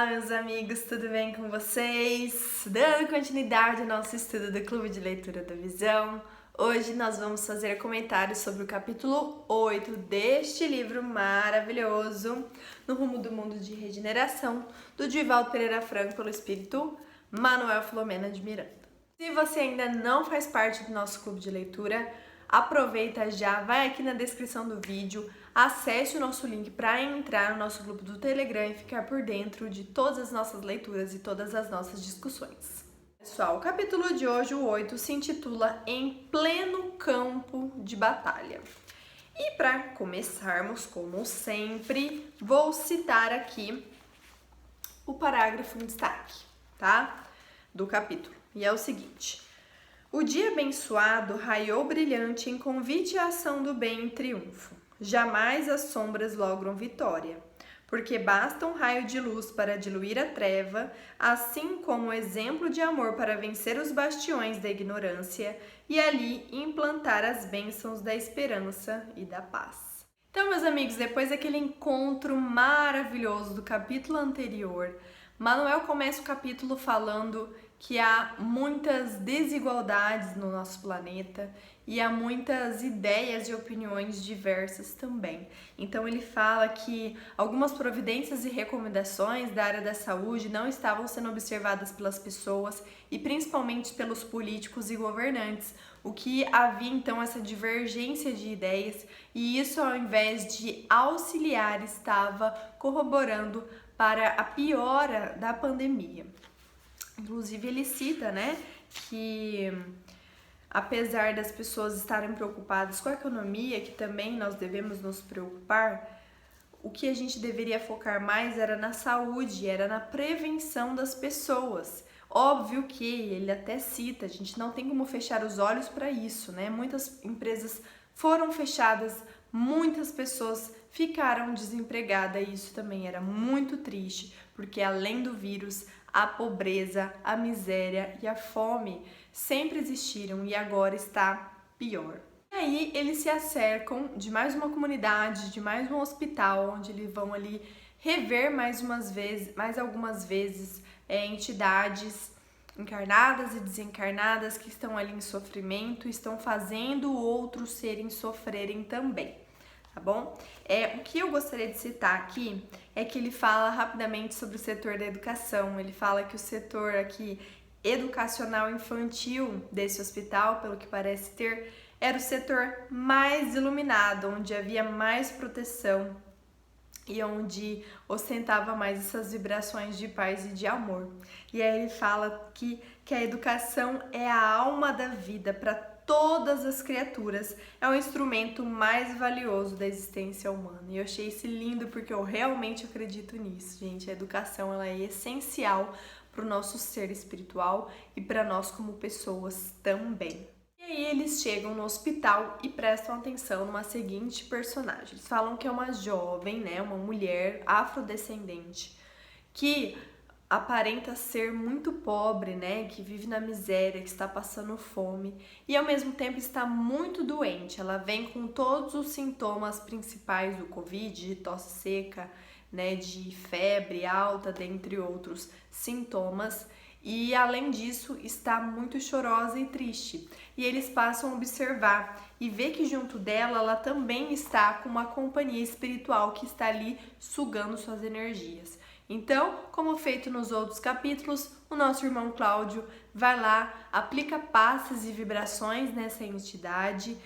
Olá, meus amigos, tudo bem com vocês? Dando continuidade ao nosso estudo do Clube de Leitura da Visão, hoje nós vamos fazer comentários sobre o capítulo 8 deste livro maravilhoso, No Rumo do Mundo de Regeneração, do Divaldo Pereira Franco, pelo espírito Manuel Filomena de Miranda. Se você ainda não faz parte do nosso clube de leitura, aproveita já, vai aqui na descrição do vídeo, acesse o nosso link para entrar no nosso grupo do Telegram e ficar por dentro de todas as nossas leituras e todas as nossas discussões. Pessoal, o capítulo de hoje, o 8, se intitula Em Pleno Campo de Batalha. E para começarmos, como sempre, vou citar aqui o parágrafo em destaque, tá? Do capítulo. E é o seguinte: o dia abençoado raiou brilhante em convite à ação do bem em triunfo. Jamais as sombras logram vitória, porque basta um raio de luz para diluir a treva, assim como o exemplo de amor para vencer os bastiões da ignorância e ali implantar as bênçãos da esperança e da paz. Então, meus amigos, depois daquele encontro maravilhoso do capítulo anterior, Manuel começa o capítulo falando que há muitas desigualdades no nosso planeta e há muitas ideias e opiniões diversas também. Então ele fala que algumas providências e recomendações da área da saúde não estavam sendo observadas pelas pessoas e principalmente pelos políticos e governantes, o que havia então essa divergência de ideias, e isso, ao invés de auxiliar, estava corroborando para a piora da pandemia. Inclusive ele cita, né, que apesar das pessoas estarem preocupadas com a economia, que também nós devemos nos preocupar, o que a gente deveria focar mais era na saúde, era na prevenção das pessoas. Óbvio que ele até cita, a gente não tem como fechar os olhos para isso, né? Muitas empresas foram fechadas, muitas pessoas ficaram desempregadas e isso também era muito triste, porque além do vírus, a pobreza, a miséria e a fome sempre existiram e agora está pior. E aí eles se acercam de mais uma comunidade, de mais um hospital, onde eles vão ali rever mais algumas vezes entidades encarnadas e desencarnadas que estão ali em sofrimento, estão fazendo outros seres sofrerem também. Tá bom? O que eu gostaria de citar aqui é que ele fala rapidamente sobre o setor da educação. Ele fala que o setor aqui educacional infantil desse hospital, pelo que parece ter, era o setor mais iluminado, onde havia mais proteção e onde ostentava mais essas vibrações de paz e de amor. E aí ele fala que a educação é a alma da vida para todas as criaturas, é o instrumento mais valioso da existência humana. E eu achei isso lindo porque eu realmente acredito nisso, gente. A educação, ela é essencial para o nosso ser espiritual e para nós como pessoas também. E aí eles chegam no hospital e prestam atenção numa seguinte personagem. Eles falam que é uma jovem, né, uma mulher afrodescendente que aparenta ser muito pobre, né, que vive na miséria, que está passando fome e ao mesmo tempo está muito doente. Ela vem com todos os sintomas principais do Covid, de tosse seca, né, de febre alta, dentre outros sintomas. E além disso, está muito chorosa e triste. E eles passam a observar e ver que junto dela, ela também está com uma companhia espiritual que está ali sugando suas energias. Então, como feito nos outros capítulos, o nosso irmão Cláudio vai lá, aplica passes e vibrações nessa entidade.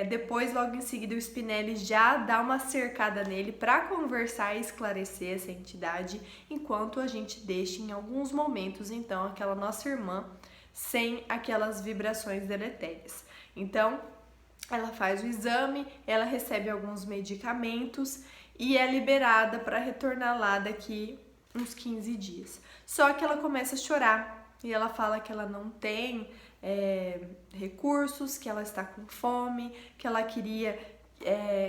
Depois, logo em seguida, o Spinelli já dá uma cercada nele para conversar e esclarecer essa entidade, enquanto a gente deixa em alguns momentos, então, aquela nossa irmã sem aquelas vibrações deletérias. Então, ela faz o exame, ela recebe alguns medicamentos e é liberada para retornar lá daqui uns 15 dias. Só que ela começa a chorar e ela fala que ela não tem recursos, que ela está com fome, que ela queria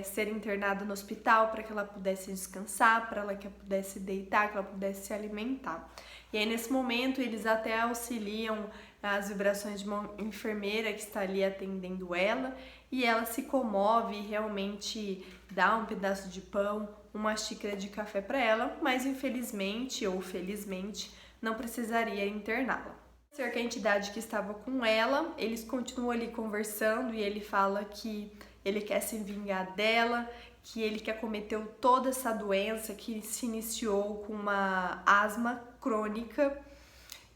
ser internada no hospital para que ela pudesse descansar, para ela que ela pudesse deitar, que ela pudesse se alimentar. E aí nesse momento eles até auxiliam as vibrações de uma enfermeira que está ali atendendo ela, e ela se comove e realmente dá um pedaço de pão, uma xícara de café para ela, mas infelizmente ou felizmente não precisaria interná-la. Que a entidade que estava com ela, eles continuam ali conversando e ele fala que ele quer se vingar dela, que ele que acometeu toda essa doença que se iniciou com uma asma crônica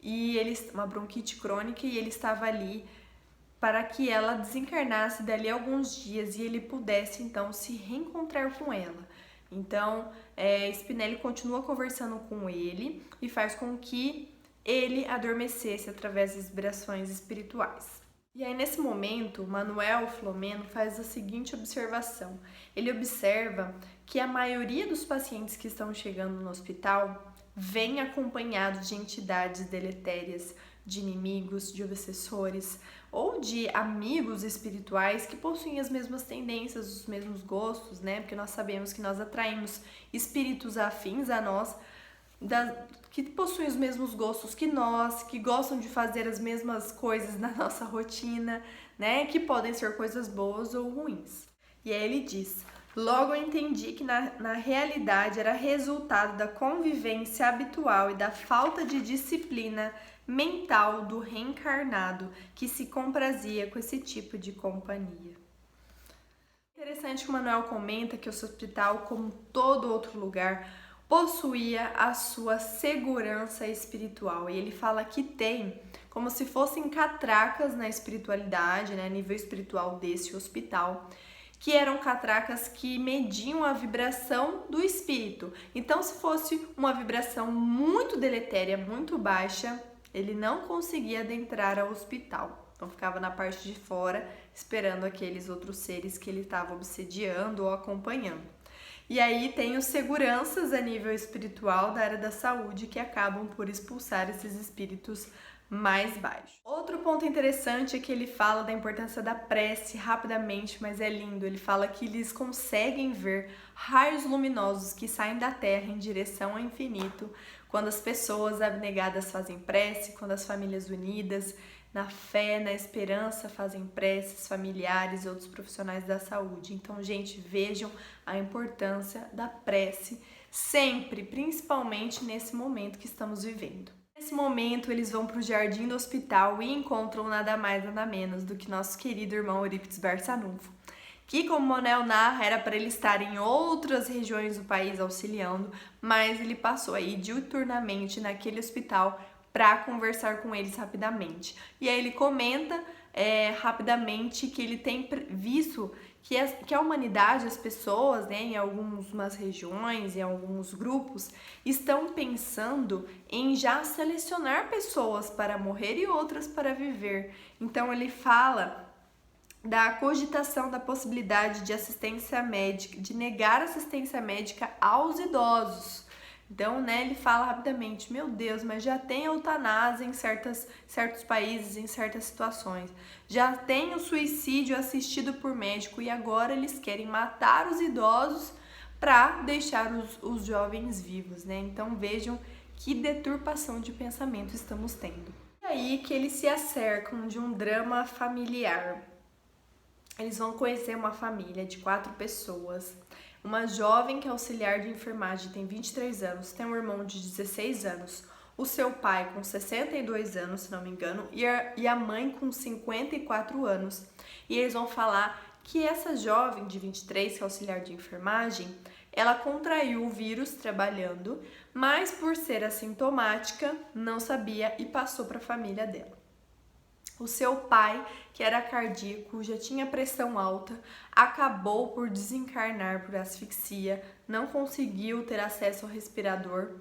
e uma bronquite crônica, e ele estava ali para que ela desencarnasse dali a alguns dias e ele pudesse então se reencontrar com ela. Então, Spinelli continua conversando com ele e faz com que ele adormecesse através das vibrações espirituais. E aí, nesse momento, Manuel Flomeno faz a seguinte observação. Ele observa que a maioria dos pacientes que estão chegando no hospital vem acompanhado de entidades deletérias, de inimigos, de obsessores ou de amigos espirituais que possuem as mesmas tendências, os mesmos gostos, né? Porque nós sabemos que nós atraímos espíritos afins a nós, que possuem os mesmos gostos que nós, que gostam de fazer as mesmas coisas na nossa rotina, né? Que podem ser coisas boas ou ruins. E aí ele diz: logo eu entendi que na realidade era resultado da convivência habitual e da falta de disciplina mental do reencarnado que se comprazia com esse tipo de companhia. Interessante que o Manuel comenta que o hospital, como todo outro lugar, possuía a sua segurança espiritual, e ele fala que tem como se fossem catracas na espiritualidade, né, nível espiritual desse hospital, que eram catracas que mediam a vibração do espírito. Então, se fosse uma vibração muito deletéria, muito baixa, ele não conseguia adentrar ao hospital. Então, ficava na parte de fora, esperando aqueles outros seres que ele estava obsediando ou acompanhando. E aí tem os seguranças a nível espiritual da área da saúde que acabam por expulsar esses espíritos mais baixos. Outro ponto interessante é que ele fala da importância da prece rapidamente, mas é lindo. Ele fala que eles conseguem ver raios luminosos que saem da terra em direção ao infinito quando as pessoas abnegadas fazem prece, quando as famílias unidas na fé, na esperança fazem preces, familiares e outros profissionais da saúde. Então, gente, vejam a importância da prece sempre, principalmente nesse momento que estamos vivendo. Nesse momento, eles vão para o jardim do hospital e encontram nada mais, nada menos do que nosso querido irmão Eurípides Barçanufo, que, como Manuel narra, era para ele estar em outras regiões do país auxiliando, mas ele passou aí diuturnamente naquele hospital para conversar com eles rapidamente. E aí ele comenta rapidamente que ele tem visto que a humanidade, as pessoas, né, em algumas regiões, em alguns grupos, estão pensando em já selecionar pessoas para morrer e outras para viver. Então ele fala da cogitação da possibilidade de assistência médica, de negar assistência médica aos idosos. Então, né, ele fala rapidamente: meu Deus, mas já tem eutanásia em certos países, em certas situações. Já tem o suicídio assistido por médico e agora eles querem matar os idosos para deixar os jovens vivos, né? Então, vejam que deturpação de pensamento estamos tendo. E aí que eles se acercam de um drama familiar. Eles vão conhecer uma família de 4 pessoas. Uma jovem que é auxiliar de enfermagem, tem 23 anos, tem um irmão de 16 anos, o seu pai com 62 anos, se não me engano, e a mãe com 54 anos. E eles vão falar que essa jovem de 23, que é auxiliar de enfermagem, ela contraiu o vírus trabalhando, mas por ser assintomática, não sabia e passou para a família dela. O seu pai, que era cardíaco, já tinha pressão alta, acabou por desencarnar por asfixia, não conseguiu ter acesso ao respirador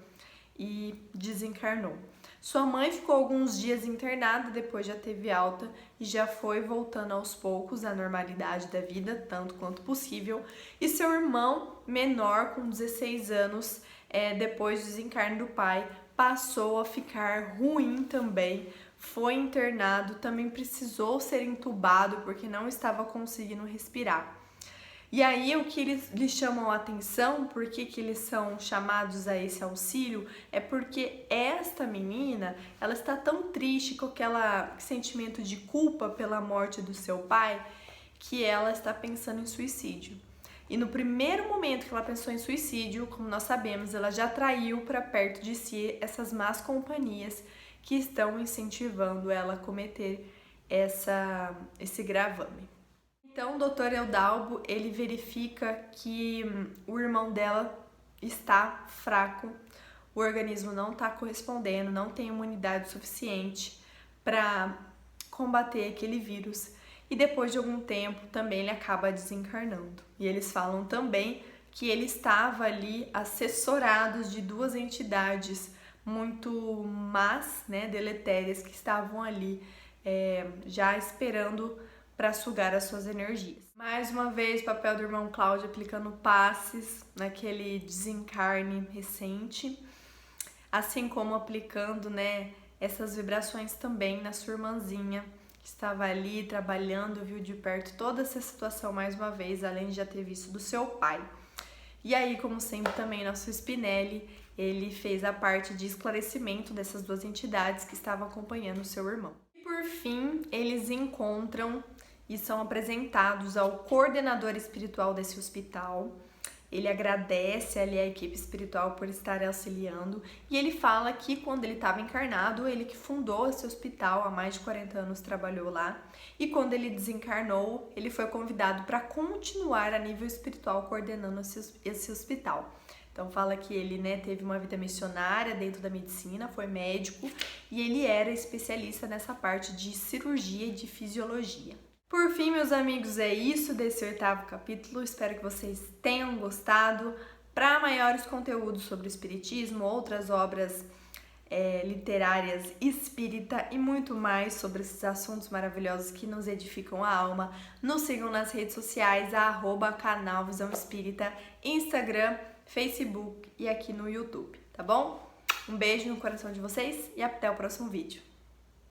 e desencarnou. Sua mãe ficou alguns dias internada, depois já teve alta e já foi voltando aos poucos à normalidade da vida, tanto quanto possível. E seu irmão menor, com 16 anos, depois do desencarne do pai, passou a ficar ruim também. Foi internado, também precisou ser entubado porque não estava conseguindo respirar. E aí o que eles lhes chamam a atenção, por que eles são chamados a esse auxílio, é porque esta menina, ela está tão triste com aquele sentimento de culpa pela morte do seu pai, que ela está pensando em suicídio. E no primeiro momento que ela pensou em suicídio, como nós sabemos, ela já atraiu para perto de si essas más companhias que estão incentivando ela a cometer esse gravame. Então, o Dr. Eudalbo, ele verifica que o irmão dela está fraco, o organismo não está correspondendo, não tem imunidade suficiente para combater aquele vírus. E depois de algum tempo, também ele acaba desencarnando. E eles falam também que ele estava ali assessorado de duas entidades muito más, né, deletérias, que estavam ali já esperando para sugar as suas energias. Mais uma vez, o papel do irmão Cláudio aplicando passes naquele desencarne recente, assim como aplicando, né, essas vibrações também na sua irmãzinha, que estava ali trabalhando, viu de perto toda essa situação mais uma vez, além de já ter visto do seu pai. E aí, como sempre, também nosso Spinelli, ele fez a parte de esclarecimento dessas duas entidades que estavam acompanhando o seu irmão. E por fim, eles encontram e são apresentados ao coordenador espiritual desse hospital. Ele agradece ali a equipe espiritual por estar auxiliando e ele fala que quando ele estava encarnado, ele que fundou esse hospital, há mais de 40 anos trabalhou lá, e quando ele desencarnou, ele foi convidado para continuar a nível espiritual coordenando esse hospital. Então fala que ele, né, teve uma vida missionária dentro da medicina, foi médico e ele era especialista nessa parte de cirurgia e de fisiologia. Por fim, meus amigos, é isso desse 8º capítulo. Espero que vocês tenham gostado. Para maiores conteúdos sobre o espiritismo, outras obras literárias espírita e muito mais sobre esses assuntos maravilhosos que nos edificam a alma, nos sigam nas redes sociais, @canal Visão Espírita, Instagram, Facebook e aqui no YouTube, tá bom? Um beijo no coração de vocês e até o próximo vídeo.